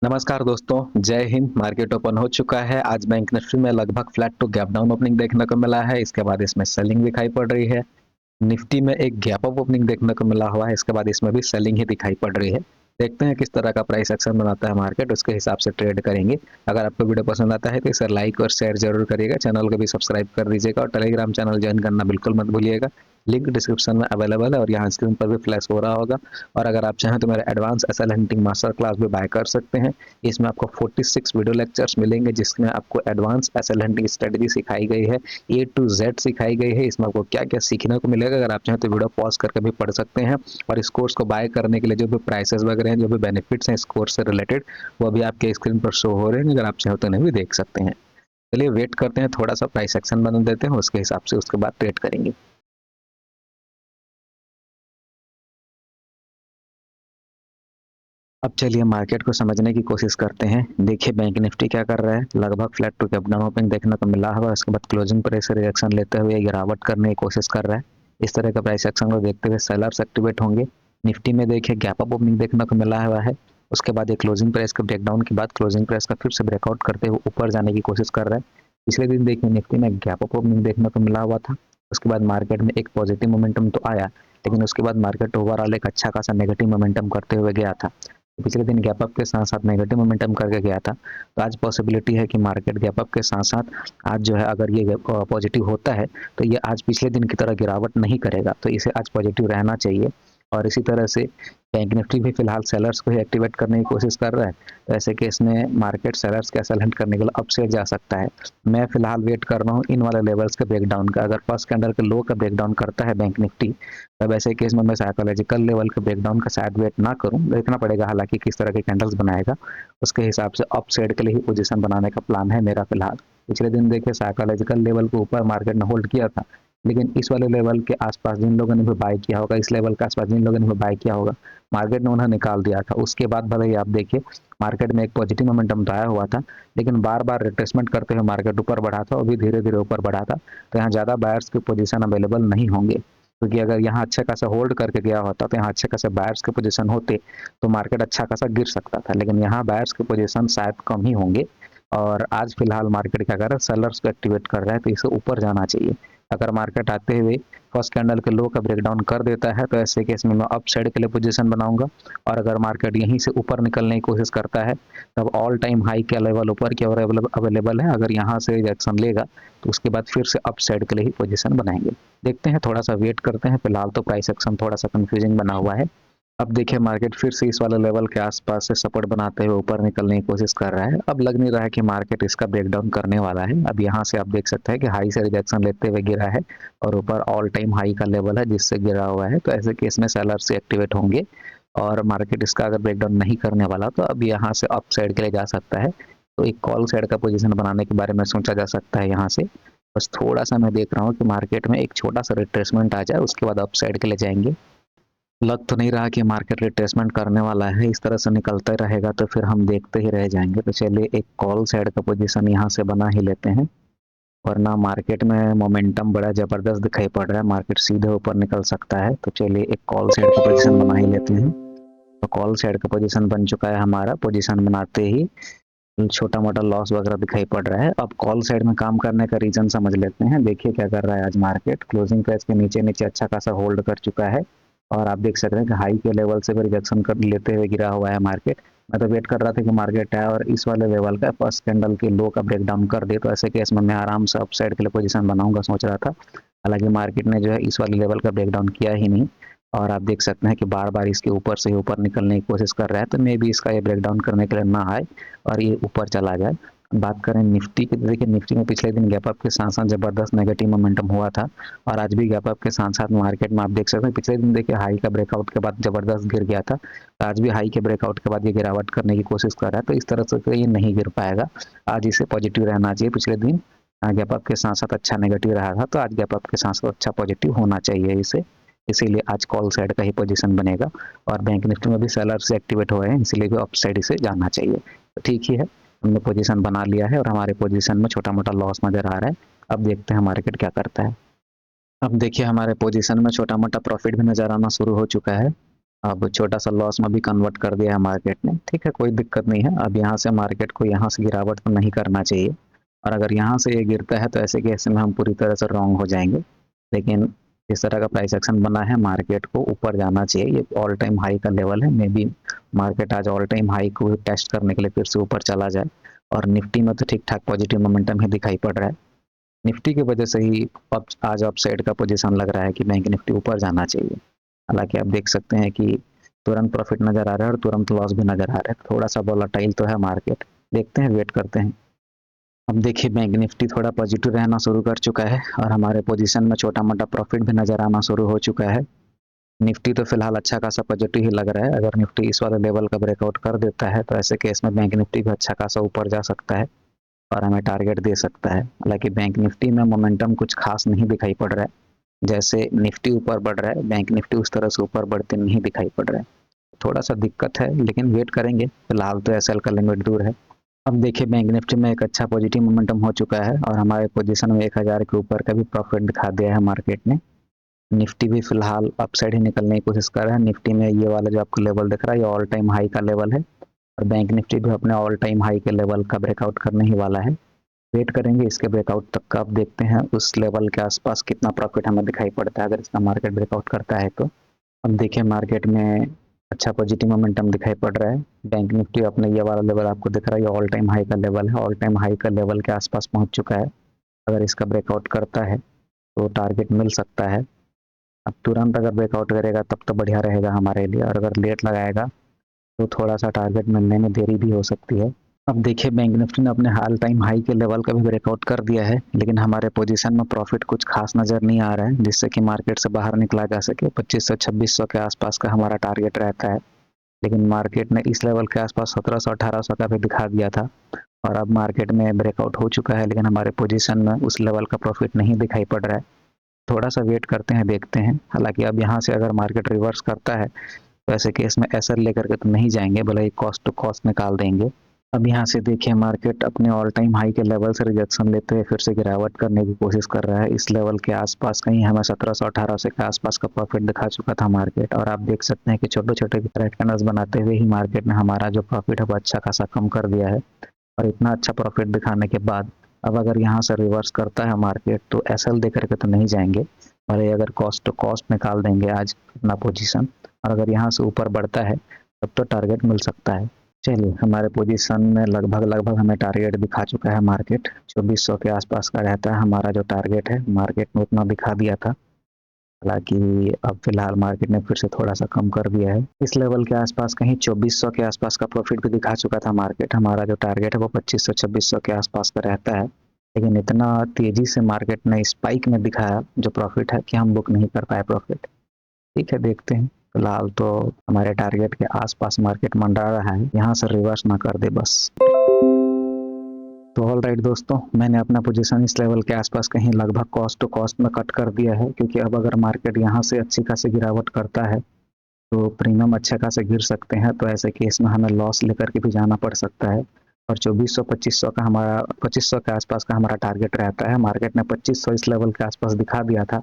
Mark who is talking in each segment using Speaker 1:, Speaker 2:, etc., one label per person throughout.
Speaker 1: नमस्कार दोस्तों, जय हिंद। मार्केट ओपन हो चुका है। आज बैंक निफ्टी में लगभग flat to gap down opening देखने को मिला है। इसके बाद इसमें सेलिंग दिखाई पड़ रही है। निफ्टी में एक गैप अप ओपनिंग देखने को मिला हुआ है। इसके बाद इसमें भी सेलिंग ही दिखाई पड़ रही है। देखते हैं किस तरह का प्राइस एक्शन बनाता है मार्केट, उसके हिसाब से ट्रेड करेंगे। अगर आपको वीडियो पसंद आता है तो इसे लाइक और शेयर जरूर करिएगा। चैनल को भी सब्सक्राइब कर दीजिएगा और टेलीग्राम चैनल ज्वाइन करना बिल्कुल मत भूलिएगा। लिंक डिस्क्रिप्शन में अवेलेबल है और यहाँ स्क्रीन पर भी फ्लैश हो रहा होगा। और अगर आप चाहें तो मेरा advance SL hunting master class भी बाय कर सकते हैं। इसमें आपको 46 वीडियो लेक्चर्स मिलेंगे जिसमें आपको एडवांस एसएल हंटिंग स्ट्रेटजी सिखाई गई है, ए टू जेड सिखाई गई है। इसमें आपको क्या क्या सीखने को मिलेगा, अगर आप चाहें तो वीडियो पॉज करके भी पढ़ सकते हैं। और इस कोर्स को बाय करने के लिए जो भी प्राइसेस वगैरह हैं, जो भी बेनिफिट्स हैं इस कोर्स से रिलेटेड, वो भी आपके स्क्रीन पर शो हो रहे हैं। अगर आप चाहें तो उन्हें भी देख सकते हैं। चलिए वेट करते हैं, थोड़ा सा प्राइस एक्शन बना देते हैं, उसके हिसाब से उसके बाद ट्रेड करेंगे। अब चलिए मार्केट को समझने की कोशिश करते हैं। देखिए बैंक निफ्टी क्या कर रहा है, लगभग flat to gap down opening देखने को मिला है। उसके बाद क्लोजिंग प्रेशर रिएक्शन लेते हुए गिरावट करने की कोशिश कर रहा है। इस तरह का प्राइस एक्शन को देखते हुए सेलर्स एक्टिवेट होंगे। निफ्टी में देखिए गैप अप ओपनिंग देखने को मिला हुआ है। उसके बाद ये क्लोजिंग प्राइस के ब्रेकडाउन के बाद क्लोजिंग प्राइस का फिर से ब्रेकआउट करते हुए ऊपर जाने की कोशिश कर रहा है। पिछले दिन देखिए निफ्टी में गैप अप ओपनिंग देखने को मिला हुआ था। उसके बाद मार्केट में एक पॉजिटिव मोमेंटम तो आया, लेकिन उसके बाद मार्केट ओवरऑल एक अच्छा खासा नेगेटिव मोमेंटम करते हुए गया था। पिछले दिन गैप अप के साथ साथ नेगेटिव मोमेंटम करके गया था। तो आज पॉसिबिलिटी है कि मार्केट गैप अप के साथ साथ आज जो है, अगर ये पॉजिटिव होता है तो ये आज पिछले दिन की तरह गिरावट नहीं करेगा, तो इसे आज पॉजिटिव रहना चाहिए। और इसी तरह से बैंक निफ्टी भी फिलहाल सेलर्स को ही एक्टिवेट करने की कोशिश कर रहा है। तो ऐसे केस में मार्केट सेलर्स का सेल करने के लिए अप से जा सकता है। मैं फिलहाल वेट कर रहा हूँ इन वाले लेवल्स के ब्रेकडाउन का। अगर फर्स्ट कैंडल के लो का ब्रेकडाउन करता है बैंक निफ्टी, तब ऐसे केस में मैं साइकोलॉजिकल लेवल के ब्रेकडाउन का शायद वेट ना करूं। देखना पड़ेगा हालांकि किस तरह के कैंडल्स बनाएगा, उसके हिसाब से अप साइड के लिए ही पोजीशन बनाने का प्लान है मेरा फिलहाल। पिछले दिन देखिए साइकोलॉजिकल लेवल को ऊपर मार्केट ने होल्ड किया था, लेकिन इस वाले लेवल के आसपास जिन लोगों ने भी बाय किया होगा, इस लेवल के आसपास जिन लोगों ने भी बाय किया होगा, मार्केट ने उन्हें निकाल दिया था। उसके बाद भले ही आप देखिए मार्केट में एक पॉजिटिव मोमेंटम तो आया हुआ था, लेकिन बार बार रिट्रेसमेंट करते हुए मार्केट ऊपर बढ़ा था और भी धीरे धीरे ऊपर बढ़ा था। तो यहाँ ज़्यादा बायर्स की पोजीशन अवेलेबल नहीं होंगे, क्योंकि अगर यहाँ अच्छा खासा होल्ड करके गया होता तो यहाँ अच्छे खासे बायर्स के पोजीशन होते तो मार्केट अच्छा खासा गिर सकता था। लेकिन यहाँ बायर्स के पोजीशन शायद कम ही होंगे। और आज फिलहाल मार्केट क्या कर रहा है, सेलर्स को एक्टिवेट कर रहा है, तो इसे ऊपर जाना चाहिए। अगर मार्केट आते हुए फर्स्ट कैंडल के लो का ब्रेकडाउन कर देता है तो ऐसे केस में मैं अप साइड के लिए पोजीशन बनाऊंगा। और अगर मार्केट यहीं से ऊपर निकलने की कोशिश करता है, तब ऑल टाइम हाई का लेवल ऊपर की ओर अवेलेबल है। अगर यहाँ से रिजेक्शन लेगा तो उसके बाद फिर से अप साइड के लिए ही पोजीशन बनाएंगे। देखते हैं, थोड़ा सा वेट करते हैं। फिलहाल तो प्राइस एक्शन थोड़ा सा कंफ्यूजिंग बना हुआ है। अब देखिए मार्केट फिर से इस वाले लेवल के आसपास से सपोर्ट बनाते हुए ऊपर निकलने की कोशिश कर रहा है। अब लग नहीं रहा है कि मार्केट इसका ब्रेकडाउन करने वाला है। अब यहाँ से आप देख सकते हैं कि हाई से रिजेक्शन लेते हुए गिरा है और ऊपर ऑल टाइम हाई का लेवल है जिससे गिरा हुआ है। तो ऐसे केस में सेलर से एक्टिवेट होंगे और मार्केट इसका अगर ब्रेकडाउन नहीं करने वाला तो अब यहाँ से अप साइड के लिए जा सकता है। तो एक कॉल साइड का पोजीशन बनाने के बारे में सोचा जा सकता है यहाँ से। बस थोड़ा सा मैं देख रहा हूँ कि मार्केट में एक छोटा सा रिट्रेसमेंट आ जाए, उसके बाद अप साइड के लिए जाएंगे। लग तो नहीं रहा कि मार्केट रिट्रेसमेंट करने वाला है। इस तरह से निकलता रहेगा तो फिर हम देखते ही रह जाएंगे। तो चलिए एक कॉल साइड का पोजीशन यहाँ से बना ही लेते हैं, वरना मार्केट में मोमेंटम बड़ा ज़बरदस्त दिखाई पड़ रहा है, मार्केट सीधे ऊपर निकल सकता है। तो चलिए एक कॉल साइड का पोजीशन बना ही लेते हैं। तो कॉल साइड का पोजीशन बन चुका है हमारा। पोजीशन बनाते ही छोटा मोटा लॉस वगैरह दिखाई पड़ रहा है। अब कॉल साइड में काम करने का रीजन समझ लेते हैं। देखिए क्या कर रहा है आज मार्केट, क्लोजिंग प्राइस के नीचे नीचे अच्छा खासा होल्ड कर चुका है और आप देख सकते हैं कि हाई के लेवल से भी रिजेक्शन कर लेते हुए गिरा हुआ है मार्केट। मैं तो वेट कर रहा था कि मार्केट आए और इस वाले लेवल का फर्स्ट कैंडल के लो का ब्रेकडाउन कर दे, तो ऐसे केस में मैं आराम से अप साइड के लिए पोजीशन बनाऊंगा सोच रहा था। हालांकि मार्केट ने जो है इस वाले लेवल का ब्रेकडाउन किया ही नहीं और आप देख सकते हैं कि बार बार इसके ऊपर से ऊपर निकलने की कोशिश कर रहा है। तो मे भी इसका ये ब्रेकडाउन करने के लिए ना आए और ये ऊपर चला जाए। बात करें निफ्टी की, तो देखिए निफ्टी में पिछले दिन गैप अप के साथ साथ जबरदस्त नेगेटिव मोमेंटम हुआ था और आज भी गैप अप के साथ साथ मार्केट में आप देख सकते हैं पिछले दिन देखिए हाई का ब्रेकआउट के बाद जबरदस्त गिर गया था। तो आज भी हाई के ब्रेकआउट के बाद ये गिरावट करने की कोशिश कर रहा है, तो इस तरह से तो ये नहीं गिर पाएगा। आज इसे पॉजिटिव रहना चाहिए। पिछले दिन गैप अप के साथ साथ अच्छा नेगेटिव रहा था, तो आज गैप अप के साथ साथ अच्छा पॉजिटिव होना चाहिए इसे। इसीलिए आज कॉल साइड का ही पोजीशन बनेगा और बैंक निफ्टी में भी सेलर से एक्टिवेट हुए हैं, इसीलिए भी अप साइड इसे जाना चाहिए। तो ठीक ही है, हमने पोजीशन बना लिया है और हमारे पोजीशन में छोटा मोटा लॉस नजर आ रहा है। अब देखते हैं मार्केट क्या करता है। अब देखिए हमारे पोजीशन में छोटा मोटा प्रॉफिट भी नजर आना शुरू हो चुका है। अब छोटा सा लॉस में भी कन्वर्ट कर दिया है मार्केट ने। ठीक है, कोई दिक्कत नहीं है। अब यहाँ से मार्केट को यहाँ से गिरावट तो नहीं करना चाहिए, और अगर यहाँ से ये गिरता है तो ऐसे केस में हम पूरी तरह से रॉन्ग हो जाएंगे। लेकिन इस तरह का प्राइस एक्शन बना है, मार्केट को ऊपर जाना चाहिए। ये ऑल टाइम हाई का लेवल है, मे बी मार्केट आज ऑल टाइम हाई को टेस्ट करने के लिए फिर से ऊपर चला जाए। और निफ्टी में तो ठीक ठाक पॉजिटिव मोमेंटम ही दिखाई पड़ रहा है। निफ्टी की वजह से ही आज अपसाइड का पोजीशन लग रहा है कि बैंक निफ्टी ऊपर जाना चाहिए। हालांकि आप देख सकते हैं कि तुरंत प्रॉफिट नजर आ रहा है और तुरंत लॉस भी नजर आ रहा है। थोड़ा सा वोलेटाइल तो है मार्केट, देखते हैं, वेट करते हैं। अब देखिए बैंक निफ्टी थोड़ा पॉजिटिव रहना शुरू कर चुका है और हमारे पोजीशन में छोटा मोटा प्रॉफिट भी नजर आना शुरू हो चुका है। निफ्टी तो फिलहाल अच्छा खासा पॉजिटिव ही लग रहा है। अगर निफ्टी इस वाले लेवल का ब्रेकआउट कर देता है तो ऐसे केस में बैंक निफ्टी भी अच्छा खासा ऊपर जा सकता है और हमें टारगेट दे सकता है। हालांकि बैंक निफ्टी में मोमेंटम कुछ खास नहीं दिखाई पड़ रहा है। जैसे निफ्टी ऊपर बढ़ रहा है, बैंक निफ्टी उस तरह से ऊपर बढ़ते नहीं दिखाई पड़ रहा है। थोड़ा सा दिक्कत है, लेकिन वेट करेंगे। फिलहाल तो एसएल का लिमिट दूर है। अब देखिए बैंक निफ्टी में एक अच्छा पॉजिटिव मोमेंटम हो चुका है और हमारे पोजीशन में 1000 के ऊपर का भी प्रॉफिट दिखा दिया है मार्केट ने। निफ्टी भी फिलहाल अपसाइड ही निकलने की कोशिश कर रहा है। निफ्टी में ये वाला जो आपको लेवल दिख रहा है, ये ऑल टाइम हाई का लेवल है और बैंक निफ्टी भी अपने ऑल टाइम हाई के लेवल का ब्रेकआउट करने ही वाला है। वेट करेंगे इसके ब्रेकआउट तक का। अब देखते हैं उस लेवल के आसपास कितना प्रॉफिट हमें दिखाई पड़ता है अगर इसका मार्केट ब्रेकआउट करता है तो। अब देखिए मार्केट में अच्छा पॉजिटिव मोमेंटम दिखाई पड़ रहा है। बैंक निफ्टी अपने ये वाला लेवल आपको दिख रहा है, ये ऑल टाइम हाई का लेवल है। ऑल टाइम हाई का लेवल के आसपास पहुंच चुका है। अगर इसका ब्रेकआउट करता है तो टारगेट मिल सकता है। अब तुरंत अगर ब्रेकआउट करेगा तब तो बढ़िया रहेगा हमारे लिए, और अगर लेट लगाएगा तो थोड़ा सा टारगेट मिलने में देरी भी हो सकती है। अब देखिए बैंक निफ्टी ने अपने हाल टाइम हाई के लेवल का भी ब्रेकआउट कर दिया है, लेकिन हमारे पोजीशन में प्रॉफिट कुछ खास नज़र नहीं आ रहा है जिससे कि मार्केट से बाहर निकला जा सके। 2500-2600 के आसपास का हमारा टारगेट रहता है, लेकिन मार्केट ने इस लेवल के आसपास 1700-1800 का भी दिखा दिया था और अब मार्केट में ब्रेकआउट हो चुका है, लेकिन हमारे पोजीशन में उस लेवल का प्रॉफिट नहीं दिखाई पड़ रहा है। थोड़ा सा वेट करते हैं, देखते हैं। हालांकि अब यहाँ से अगर मार्केट रिवर्स करता है तो ऐसे केस में एसएल लेकर के तो नहीं जाएंगे, भले ही कॉस्ट टू कॉस्ट निकाल देंगे। अब यहाँ से देखिए मार्केट अपने ऑल टाइम हाई के लेवल से रिजेक्शन लेते हुए फिर से गिरावट करने की कोशिश कर रहा है। इस लेवल के आसपास कहीं हमें 1700-1800 के आसपास का प्रॉफिट दिखा चुका था मार्केट, और आप देख सकते हैं कि छोटे छोटे रेड कैंडल्स बनाते हुए ही मार्केट ने हमारा जो प्रॉफिट है वो अच्छा खासा कम कर दिया है। और इतना अच्छा प्रॉफिट दिखाने के बाद अब अगर यहाँ से रिवर्स करता है मार्केट तो एसएल दे करके तो नहीं जाएंगे, और अगर कॉस्ट टू कॉस्ट निकाल देंगे आज अपना पोजीशन, और अगर यहाँ से ऊपर बढ़ता है तब तो टारगेट मिल सकता है। चलिए, हमारे पोजीशन में लगभग हमें टारगेट दिखा चुका है मार्केट। 2400 के आसपास का रहता है हमारा जो टारगेट है, मार्केट में उतना दिखा दिया था। हालांकि अब फिलहाल मार्केट ने फिर से थोड़ा सा कम कर दिया है। इस लेवल के आसपास कहीं 2400 के आसपास का प्रॉफिट भी दिखा चुका था मार्केट। हमारा जो टारगेट है वो 2500-2600 के आसपास का रहता है, लेकिन इतना तेजी से मार्केट ने स्पाइक में दिखाया जो प्रॉफिट है कि हम बुक नहीं कर पाए प्रॉफिट। ठीक है, देखते हैं। फिलहाल तो हमारे टारगेट के आसपास मार्केट मंडरा रहा है, यहाँ से रिवर्स ना कर दे बस। तो ऑल राइट दोस्तों, मैंने अपना पोजीशन इस लेवल के आसपास कहीं लगभग कॉस्ट टू कॉस्ट में कट कर दिया है, क्योंकि अब अगर मार्केट यहाँ से अच्छी खासी गिरावट करता है तो प्रीमियम अच्छे खासे गिर सकते हैं। तो ऐसे केस में हमें लॉस लेकर के भी जाना पड़ सकता है। और 2400-2500 का हमारा 2500 के आसपास का हमारा टारगेट रहता है। मार्केट ने 2500 इस लेवल के आसपास दिखा दिया था।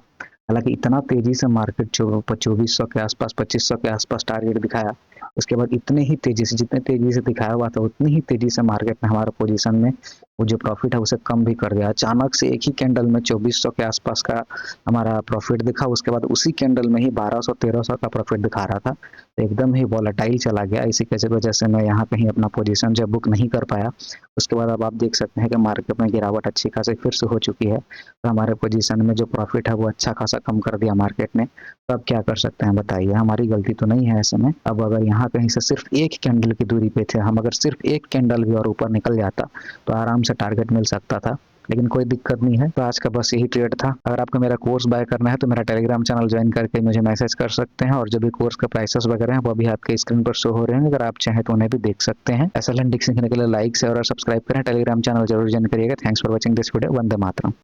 Speaker 1: हालांकि इतना तेजी से मार्केट जो 2400 के आसपास 2500 के आसपास टारगेट दिखाया, उसके बाद इतने ही तेजी से, जितने तेजी से दिखाया हुआ था उतनी ही तेजी से मार्केट ने हमारे पोजीशन में वो जो प्रॉफिट है उसे कम भी कर दिया। अचानक से एक ही कैंडल में 2400 के आसपास का हमारा प्रॉफिट दिखा, उसके बाद उसी कैंडल में ही 1200-1300 का प्रॉफिट दिखा रहा था। तो एकदम ही वॉलेटाइल चला गया। इसी की वजह से मैं यहाँ कहीं अपना पोजीशन जो बुक नहीं कर पाया। उसके बाद अब आप देख सकते हैं कि मार्केट में गिरावट अच्छी खासी फिर से हो चुकी है। तो हमारे पोजीशन में जो प्रॉफिट है वो अच्छा खासा कम कर दिया मार्केट ने। तो अब क्या कर सकते हैं बताइए, हमारी गलती तो नहीं है ऐसे में। अब अगर यहाँ कहीं से सिर्फ एक कैंडल की दूरी पे थे हम, अगर सिर्फ एक कैंडल भी और ऊपर निकल जाता तो आराम से टारगेट मिल सकता था, लेकिन कोई दिक्कत नहीं है। तो आज का बस यही ट्रेड था। अगर आपको मेरा कोर्स बाय करना है तो मेरा टेलीग्राम चैनल ज्वाइन करके मुझे मैसेज कर सकते हैं, और जो भी कोर्स का प्राइसेस वगैरह हैं वो भी आपके स्क्रीन पर शो हो रहे हैं। अगर आप चाहें तो उन्हें भी देख सकते हैं। एसएल एंड सीखने के लिए लाइक शेयर और सब्सक्राइब करें, टेलीग्राम चैनल जरूर ज्वाइन करिएगा। Thanks for watching this video. Vande Mataram.